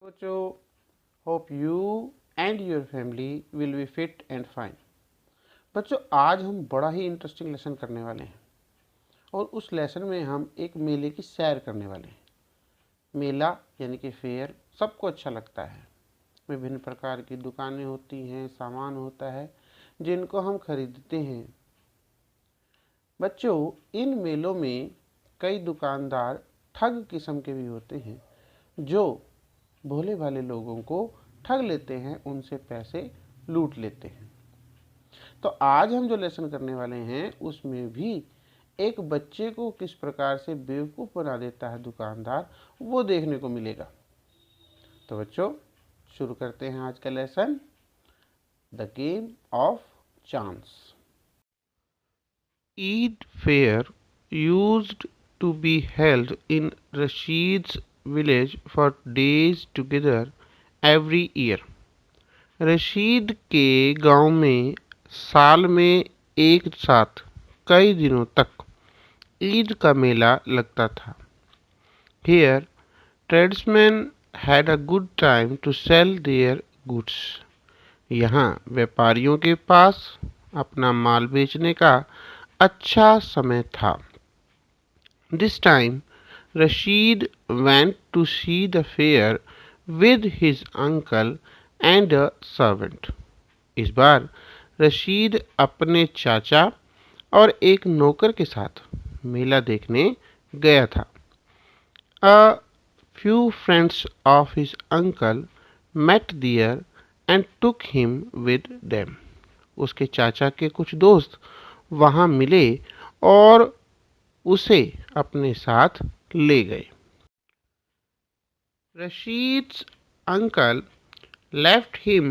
बच्चों, hope you and your family will be fit and fine. बच्चों, आज हम बड़ा ही इंटरेस्टिंग लेसन करने वाले हैं और उस लेसन में हम एक मेले की सैर करने वाले हैं। मेला यानी कि फेयर सबको अच्छा लगता है। विभिन्न प्रकार की दुकानें होती हैं, सामान होता है जिनको हम खरीदते हैं। बच्चों, इन मेलों में कई दुकानदार ठग किस्म के भी होते हैं जो भोले भाले लोगों को ठग लेते हैं, उनसे पैसे लूट लेते हैं। तो आज हम जो लेसन करने वाले हैं उसमें भी एक बच्चे को किस प्रकार से बेवकूफ़ बना देता है दुकानदार, वो देखने को मिलेगा। तो बच्चों, शुरू करते हैं आज का lesson, the game of chance. Eid fair used to be held in Rashid's village for days together every year. Rashid के गांव में साल में एक साथ कई दिनों तक ईद का मेला लगता था। Here, tradesmen had a good time to sell their goods. यहाँ व्यापारियों के पास अपना माल बेचने का अच्छा समय था। This time, Rashid went to see the fair with his uncle and a servant. इस बार रशीद अपने चाचा और एक नौकर के साथ मेला देखने गया था। A few friends of his uncle met there and took him with them. उसके चाचा के कुछ दोस्त वहाँ मिले और उसे अपने साथ ले गए। Rashid's uncle left him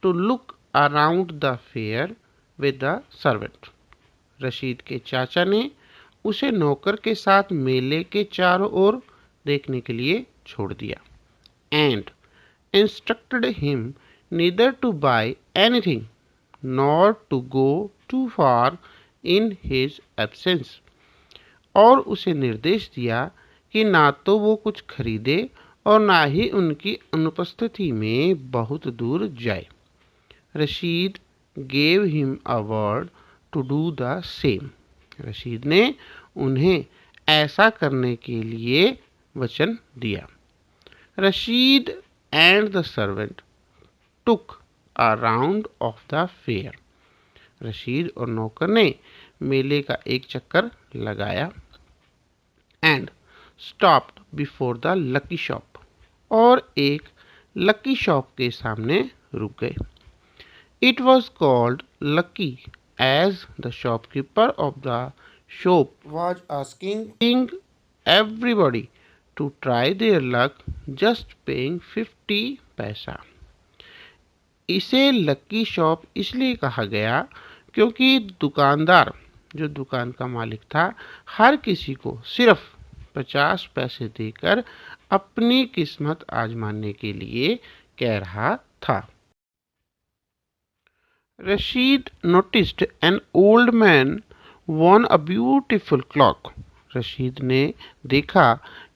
to look around the fair with the servant. Rashid के चाचा ने उसे नौकर के साथ मेले के चारों ओर देखने के लिए छोड़ दिया। And instructed him neither to buy anything nor to go too far in his absence. और उसे निर्देश दिया कि ना तो वो कुछ खरीदे और ना ही उनकी अनुपस्थिति में बहुत दूर जाए। Rashid gave him a word to do the same. Rashid ने उन्हें ऐसा करने के लिए वचन दिया। Rashid and the servant took a round of the fair. Rashid और नौकर ने मेले का एक चक्कर लगाया and stopped before the lucky shop. और एक लकी शॉप के सामने रुक गए। It was called Lucky as the shopkeeper of the shop was asking everybody to try their luck, just paying 50 पैसा। इसे लकी शॉप इसलिए कहा गया क्योंकि दुकानदार, जो दुकान का मालिक था, हर किसी को सिर्फ 50 पैसे देकर अपनी किस्मत आजमाने के लिए कह रहा था। Rashid noticed an old man won a beautiful clock. Rashid ने देखा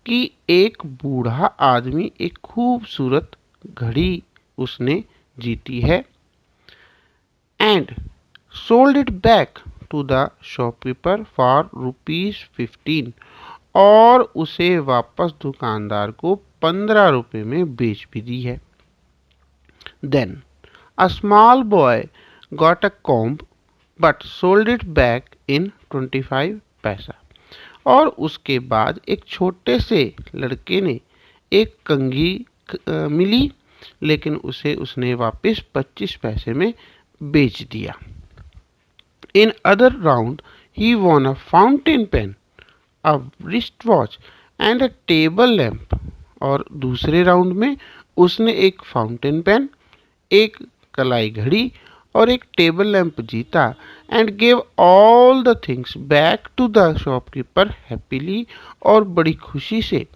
कि एक बूढ़ा आदमी एक खूबसूरत घड़ी उसने जीती है। And sold it back to the shopkeeper for ₹15 और उसे वापस दुकानदार को 15 रुपए में बेच भी दी है। Then a small boy got a comb but sold it back in 25 पैसा। और उसके बाद एक छोटे से लड़के ने एक कंघी मिली, लेकिन उसे उसने वापस 25 पैसे में बेच दिया। In other round he won a fountain pen, a wristwatch and a table lamp. और दूसरे राउंड में उसने एक फाउंटेन पेन, एक कलाई घड़ी और एक टेबल लैंप जीता and gave all the things back to the shopkeeper happily. और बड़ी खुशी से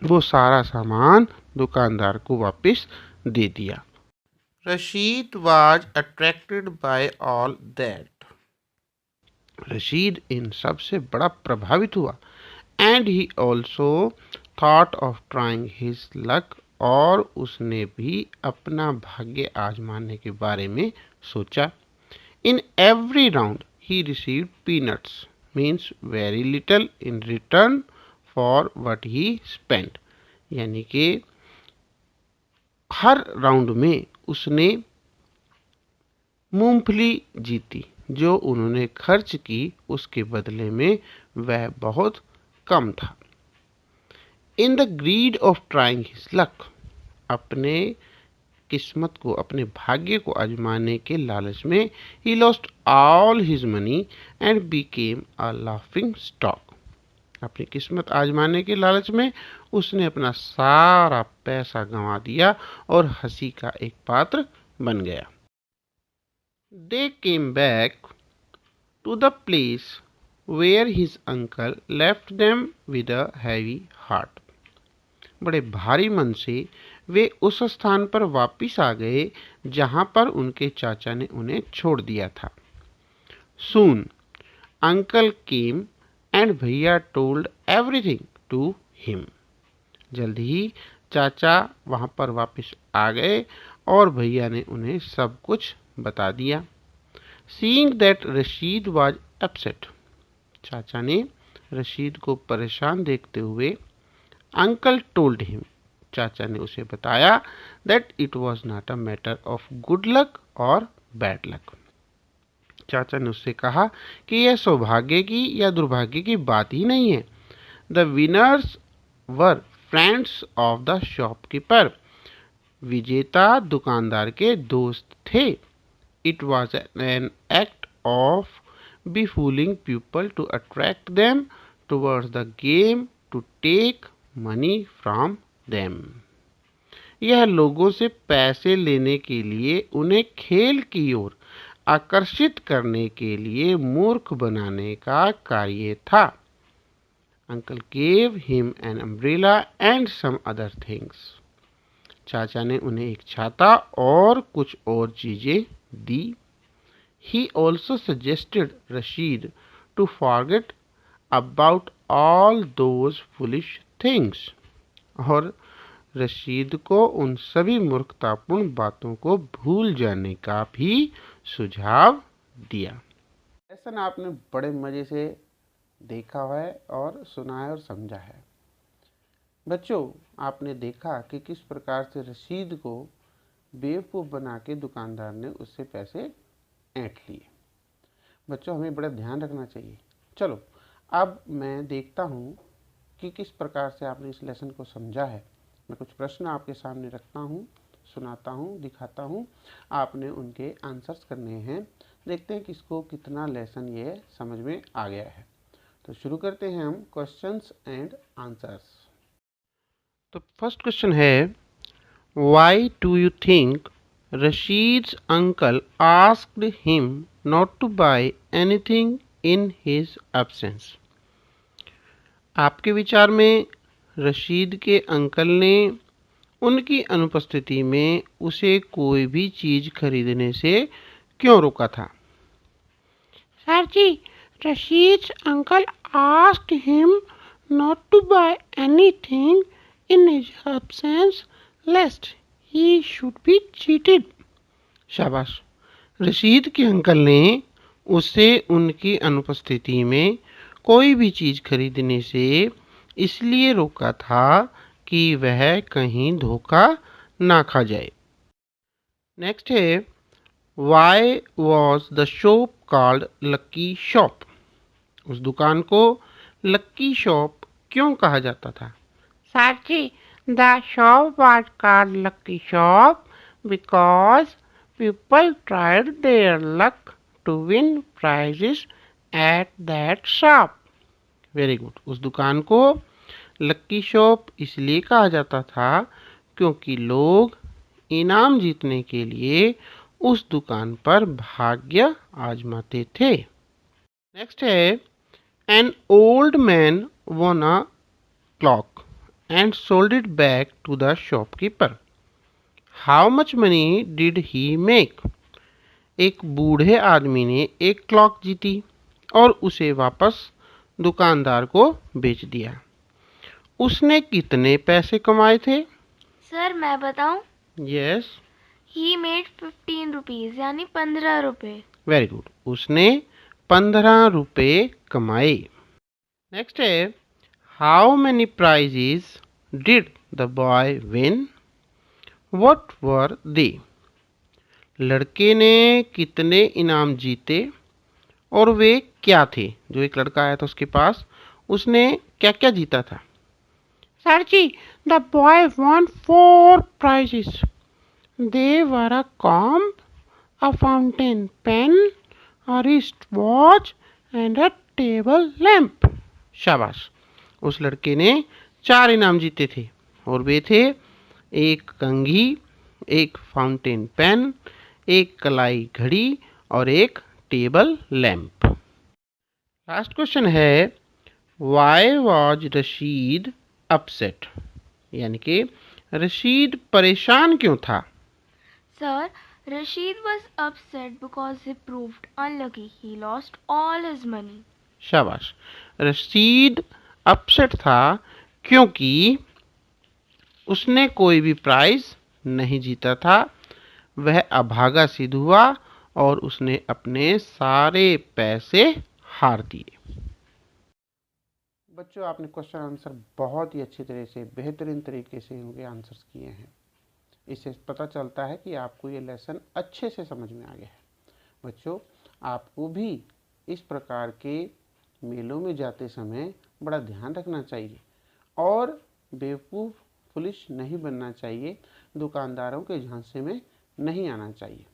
वो सारा सामान दुकानदार को वापस दे दिया। Rashid was attracted by all that. Rashid इन सब से बड़ा प्रभावित हुआ। And he also thought of trying his luck और उसने भी अपना भाग्य आजमाने के बारे में सोचा। In every round he received peanuts, means very little in return for what he spent. यानी कि हर राउंड में उसने मूंगफली जीती, जो उन्होंने खर्च की उसके बदले में वह बहुत कम था। In the greed of trying his luck, अपने किस्मत को, अपने भाग्य को आजमाने के लालच में, he lost all his money and became a laughing stock. अपनी किस्मत आजमाने के लालच में उसने अपना सारा पैसा गंवा दिया और हंसी का एक पात्र बन गया। They came back to the place where his uncle left them with a heavy heart. बड़े भारी मन से वे उस स्थान पर वापिस आ गए जहां पर उनके चाचा ने उन्हें छोड़ दिया था। सून अंकल केम एंड भैया टोल्ड एवरीथिंग टू हिम। जल्द ही चाचा वहां पर वापस आ गए और भैया ने उन्हें सब कुछ बता दिया। Seeing that Rashid was upset, चाचा ने रशीद को परेशान देखते हुए, अंकल टोल्ड हिम, चाचा ने उसे बताया, that it was not a matter of good luck और बैड लक। चाचा ने उससे कहा कि यह सौभाग्य की या दुर्भाग्य की बात ही नहीं है। The winners were friends of the shopkeeper, विजेता दुकानदार के दोस्त थे। It was an act of befooling people to attract them towards the game to take money from them। यह लोगों से पैसे लेने के लिए, उन्हें खेल की ओर आकर्षित करने के लिए मूर्ख बनाने का कार्य था। Uncle gave him an umbrella and some other things। चाचा ने उन्हें एक छाता और कुछ और चीजें दी। He also suggested Rashid to forget about all those foolish things। और रशीद को उन सभी मूर्खतापूर्ण बातों को भूल जाने का भी सुझाव दिया। लेसन आपने बड़े मज़े से देखा है और सुना है और समझा है। बच्चों, आपने देखा कि किस प्रकार से रशीद को बेवकूफ़ बना के दुकानदार ने उससे पैसे ऐंठ लिए। बच्चों, हमें बड़ा ध्यान रखना चाहिए। चलो, अब मैं देखता हूँ कि किस प्रकार से आपने इस लेसन को समझा है। मैं कुछ प्रश्न आपके सामने रखता हूँ, सुनाता हूँ, दिखाता हूँ, आपने उनके आंसर्स करने हैं। देखते हैं किसको कितना लेसन ये समझ में आ गया है। तो शुरू करते हैं हम क्वेश्चंस एंड आंसर्स। तो फर्स्ट क्वेश्चन है, why do you think Rashid's uncle asked him not to buy anything in his absence। आपके विचार में रशीद के अंकल ने उनकी अनुपस्थिति में उसे कोई भी चीज खरीदने से क्यों रोका था? Sir ji, Rashid's uncle asked him not to buy anything in his absence lest he should be cheated। शाबाश। रशीद के अंकल ने उसे उनकी अनुपस्थिति में कोई भी चीज खरीदने से इसलिए रोका था कि वह कहीं धोखा ना खा जाए। नेक्स्ट है, why was the shop called lucky shop. उस दुकान को लक्की शॉप क्यों कहा जाता था? Sir ji, the shop was called Lucky Shop because people tried their luck to win prizes at that shop। Very good. उस दुकान को लक्की शॉप इसलिए कहा जाता था क्योंकि लोग इनाम जीतने के लिए उस दुकान पर भाग्य आजमाते थे। नेक्स्ट है, an old man von a clock and sold it back to the shopkeeper। How much money did he make? एक बूढ़े आदमी ने एक क्लॉक जीती और उसे वापस दुकानदार को बेच दिया। उसने कितने पैसे कमाए थे? सर मैं बताऊं? यस, ही मेड 15 रुपीज यानी 15 रुपए। Very good. उसने 15 रुपए कमाए। नेक्स्ट है, how many prizes did the boy win? What were they? लड़के ने कितने इनाम जीते और वे क्या थे? जो एक लड़का आया था उसके पास, उसने क्या क्या जीता था? Sir ji, the boy won 4 prizes. They were a comb, a fountain pen, a wrist watch and a table lamp. शाबाश। उस लड़के ने 4 इनाम जीते थे और वे थे एक कंघी, एक फाउंटेन पेन, एक कलाई घड़ी और एक टेबल लैंप। लास्ट क्वेश्चन है, वाई वॉज रशीद अपसेट? यानी कि रशीद परेशान क्यों था? Sir, Rashid was upset because he proved unlucky. He lost all his money. शाबाश। रशीद अपसेट था क्योंकि उसने कोई भी प्राइज नहीं जीता था, वह अभागा सिद्ध हुआ और उसने अपने सारे पैसे हार दिए। बच्चों, आपने क्वेश्चन आंसर बहुत ही अच्छी तरह से, बेहतरीन तरीके से इनके आंसर्स किए हैं। इससे पता चलता है कि आपको ये लेसन अच्छे से समझ में आ गया है। बच्चों, आपको भी इस प्रकार के मेलों में जाते समय बड़ा ध्यान रखना चाहिए और बेवकूफ़ पुलिस नहीं बनना चाहिए, दुकानदारों के झांसे में नहीं आना चाहिए।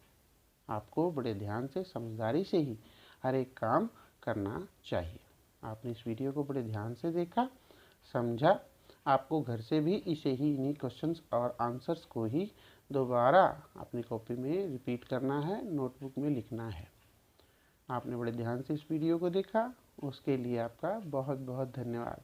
आपको बड़े ध्यान से, समझदारी से ही हर एक काम करना चाहिए। आपने इस वीडियो को बड़े ध्यान से देखा, समझा। आपको घर से भी इसे ही, इन्हीं क्वेश्चंस और आंसर्स को ही दोबारा अपनी कॉपी में रिपीट करना है, नोटबुक में लिखना है। आपने बड़े ध्यान से इस वीडियो को देखा, उसके लिए आपका बहुत बहुत धन्यवाद।